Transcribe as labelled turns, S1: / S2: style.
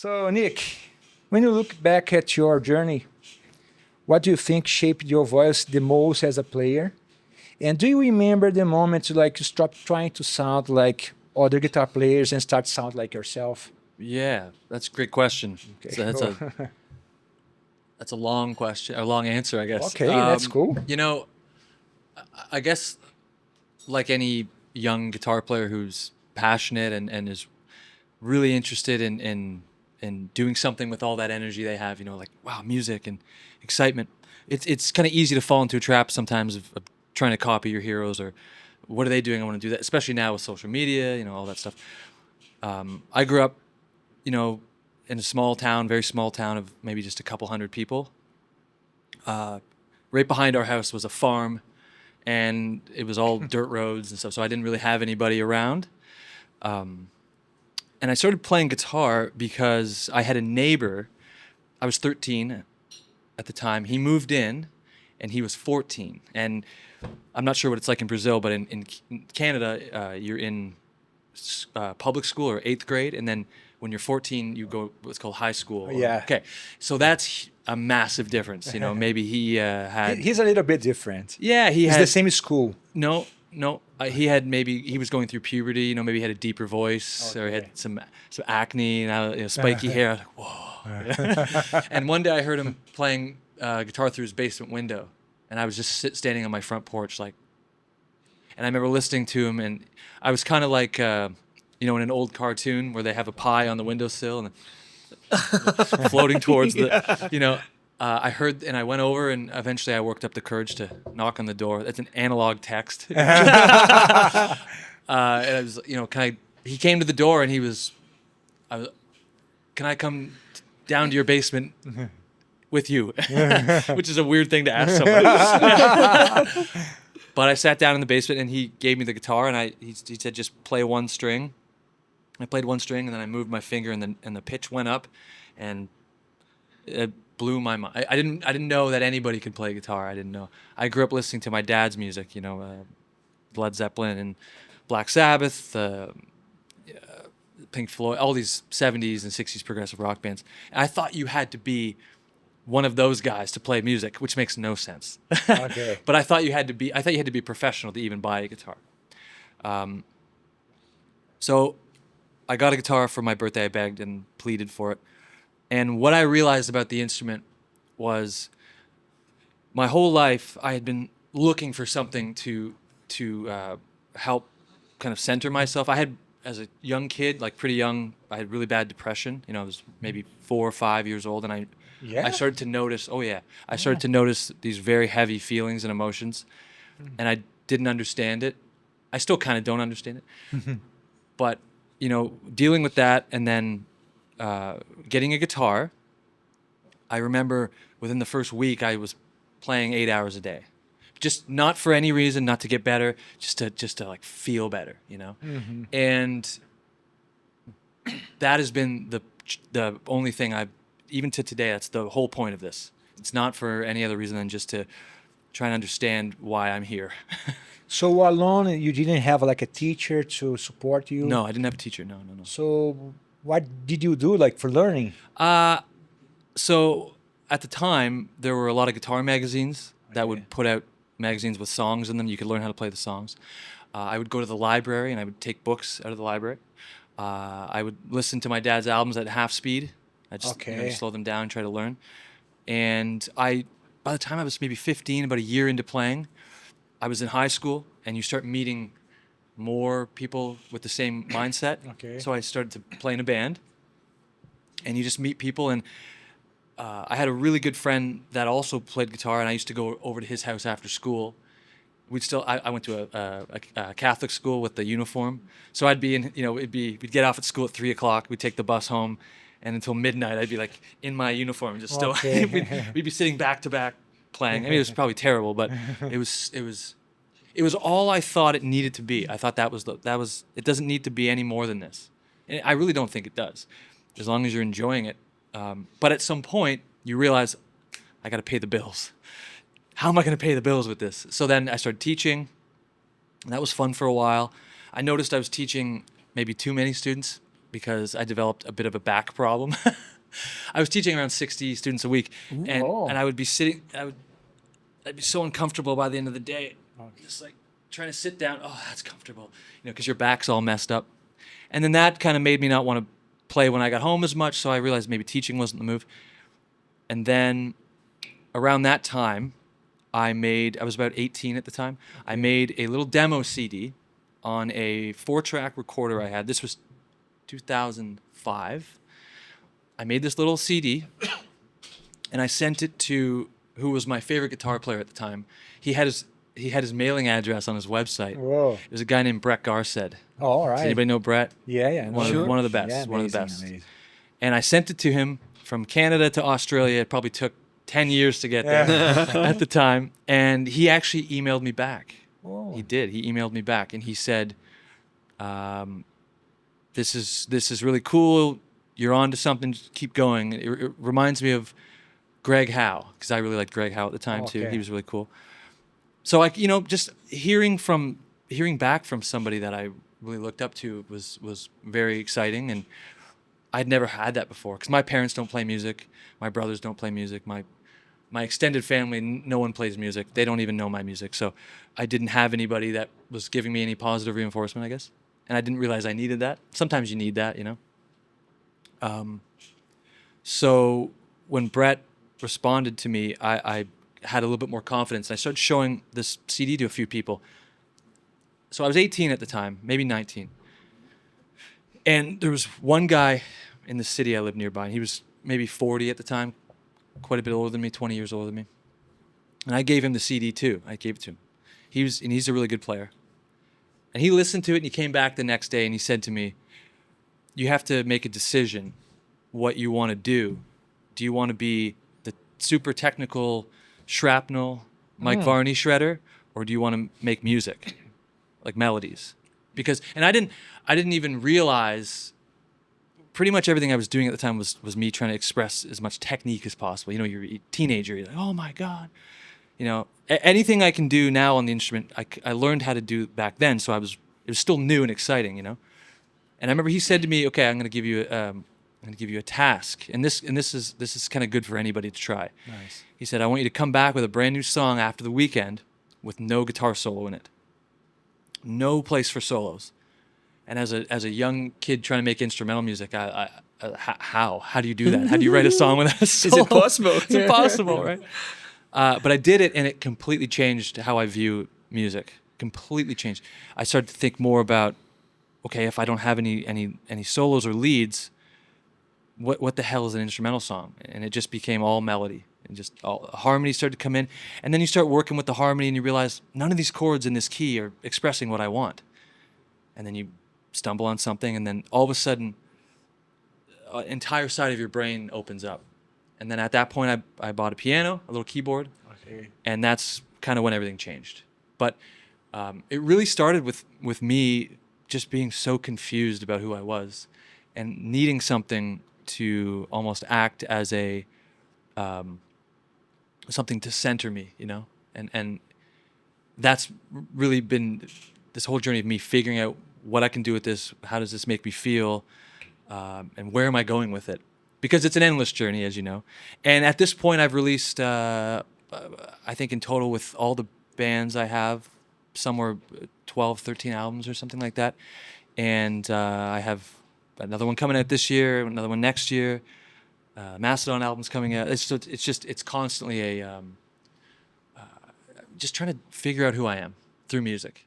S1: So, Nick, when you look back at your journey, what do you think shaped your voice the most as a player? And do you remember the moment like you stopped trying to sound like other guitar players and start sound like yourself?
S2: Yeah, that's a great question.
S1: Okay,
S2: So that's
S1: cool.
S2: a long question, a long answer, I guess.
S1: Okay, that's cool.
S2: You know, I guess like any young guitar player who's passionate and is really interested in doing something with all that energy they have, like wow, music and excitement. It's kind of easy to fall into a trap sometimes of trying to copy your heroes or what are they doing? I want to do that, especially now with social media, all that stuff. I grew up, you know, in a small town, very small town of maybe just a couple hundred people. Right behind our house was a farm, and it was all dirt roads and stuff. So I didn't really have anybody around. And I started playing guitar because I had a neighbor. I was 13 at the time. He moved in, and he was 14. And I'm not sure what it's like in Brazil, but in Canada, you're in public school or 8th grade, and then when you're 14, you go what's called high school.
S1: Yeah.
S2: Okay, so that's a massive difference. Maybe he had.
S1: He's a little bit different.
S2: Yeah, he
S1: It's
S2: had
S1: the same school.
S2: no, no. He had he was going through puberty. Maybe he had a deeper voice or he had some acne and spiky hair. I was like, whoa. And one day I heard him playing guitar through his basement window, and I was just standing on my front porch, like. And I remember listening to him, and I was kind of like, in an old cartoon where they have a pie on the windowsill and floating towards the. I heard, and I went over, and eventually I worked up the courage to knock on the door. That's an analog text. And I was, he came to the door, and can I come down to your basement with you? Which is a weird thing to ask somebody. But I sat down in the basement, and he gave me the guitar, and he said, just play one string. I played one string, and then I moved my finger, and the pitch went up, and it blew my mind. I didn't know that anybody could play guitar. I didn't know. I grew up listening to my dad's music, Led Zeppelin and Black Sabbath, Pink Floyd, all these 70s and 60s progressive rock bands. And I thought you had to be one of those guys to play music, which makes no sense.
S1: Okay.
S2: But I thought you had to be professional to even buy a guitar. So I got a guitar for my birthday. I begged and pleaded for it. And what I realized about the instrument was my whole life I had been looking for something to help kind of center myself. I had, as a young kid, like pretty young, I had really bad depression. I was maybe 4 or 5 years old, and I started to notice, I started to notice these very heavy feelings and emotions, and I didn't understand it. I still kind of don't understand it. But, dealing with that and then getting a guitar, I remember within the first week I was playing 8 hours a day. Just not for any reason, not to get better, just to like feel better,
S1: Mm-hmm.
S2: And that has been the only thing even to today, that's the whole point of this. It's not for any other reason than just to try and understand why I'm here.
S1: So alone, you didn't have like a teacher to support you?
S2: No, I didn't have a teacher. No.
S1: So what did you do like for learning?
S2: So at the time, there were a lot of guitar magazines that would put out magazines with songs in them. You could learn how to play the songs. I would go to the library, and I would take books out of the library. I would listen to my dad's albums at half speed. I just slow them down and try to learn. And by the time I was maybe 15, about a year into playing, I was in high school, and you start meeting more people with the same mindset.
S1: Okay.
S2: So I started to play in a band, and you just meet people. And I had a really good friend that also played guitar, and I used to go over to his house after school. I went to a Catholic school with the uniform, so I'd be in, we'd get off at school at 3 o'clock, we'd take the bus home, and until midnight I'd be like in my uniform, just still. we'd be sitting back to back playing. I mean, it was probably terrible, but it was all I thought it needed to be. I thought that was it doesn't need to be any more than this, and I really don't think it does, as long as you're enjoying it. But at some point you realize I got to pay the bills. How am I going to pay the bills with this? So then I started teaching, and that was fun for a while. I noticed I was teaching maybe too many students. because I developed a bit of a back problem. I was teaching around 60 students a week, and I would be sitting. I'd be so uncomfortable by the end of the day, just like trying to sit down. Oh, that's comfortable, because your back's all messed up. And then that kind of made me not want to play when I got home as much. So I realized maybe teaching wasn't the move. And then around that time, I was about 18 at the time. I made a little demo CD on a 4-track recorder I had. This was 2005. I made this little CD, and I sent it to who was my favorite guitar player at the time. He had his mailing address on his website.
S1: Whoa.
S2: It was a guy named Brett Garced.
S1: Oh, all right.
S2: Does anybody know Brett?
S1: Yeah.
S2: One of the best.
S1: Yeah,
S2: one of the
S1: amazing,
S2: best.
S1: amazing.
S2: And I sent it to him from Canada to Australia. It probably took 10 years to get there at the time. And he actually emailed me back.
S1: Whoa.
S2: He did. He emailed me back, and he said, "This is really cool. You're on to something. Just keep going." It reminds me of Greg Howe, because I really liked Greg Howe at the time too.
S1: Okay.
S2: He was really cool. So just hearing back from somebody that I really looked up to was very exciting, and I'd never had that before, because my parents don't play music, my brothers don't play music, my extended family, no one plays music. They don't even know my music, so I didn't have anybody that was giving me any positive reinforcement, I guess, and I didn't realize I needed that. Sometimes you need that, So when Brett responded to me, I had a little bit more confidence. I started showing this CD to a few people. So I was 18 at the time, maybe 19. And there was one guy in the city I lived nearby, and he was maybe 40 at the time, quite a bit older than me, 20 years older than me. And I gave him the CD too. I gave it to him. He's a really good player. And he listened to it, and he came back the next day, and he said to me, "You have to make a decision what you want to do. Do you want to be the super technical shrapnel Mike Varney shredder, or do you want to make music, like melodies?" And I didn't even realize pretty much everything I was doing at the time was me trying to express as much technique as possible. You're a teenager, you're like, oh my God. Anything I can do now on the instrument, I learned how to do back then, so it was still new and exciting, And I remember he said to me, "Okay, I'm going to give you a task, and this is kind of good for anybody to try."
S1: Nice.
S2: He said, "I want you to come back with a brand new song after the weekend with no guitar solo in it. No place for solos." And as a young kid trying to make instrumental music, how do you do that? How do you write a song without a solo?
S3: Is it possible?
S2: It's impossible, right? But I did it, and it completely changed how I view music. Completely changed. I started to think more about, okay, if I don't have any solos or leads, what the hell is an instrumental song? And it just became all melody, and just all harmony started to come in. And then you start working with the harmony, and you realize none of these chords in this key are expressing what I want. And then you stumble on something, and then all of a sudden, an entire side of your brain opens up. And then at that point, I bought a piano, a little keyboard, and that's kind of when everything changed. But it really started with me just being so confused about who I was, and needing something to almost act as a something to center me, and that's really been this whole journey of me figuring out what I can do with this, how does this make me feel, and where am I going with it? Because it's an endless journey, as you know. And at this point, I've released, I think in total with all the bands I have, somewhere 12, 13 albums or something like that. And I have another one coming out this year, another one next year. Mastodon album's coming out. It's constantly just trying to figure out who I am through music.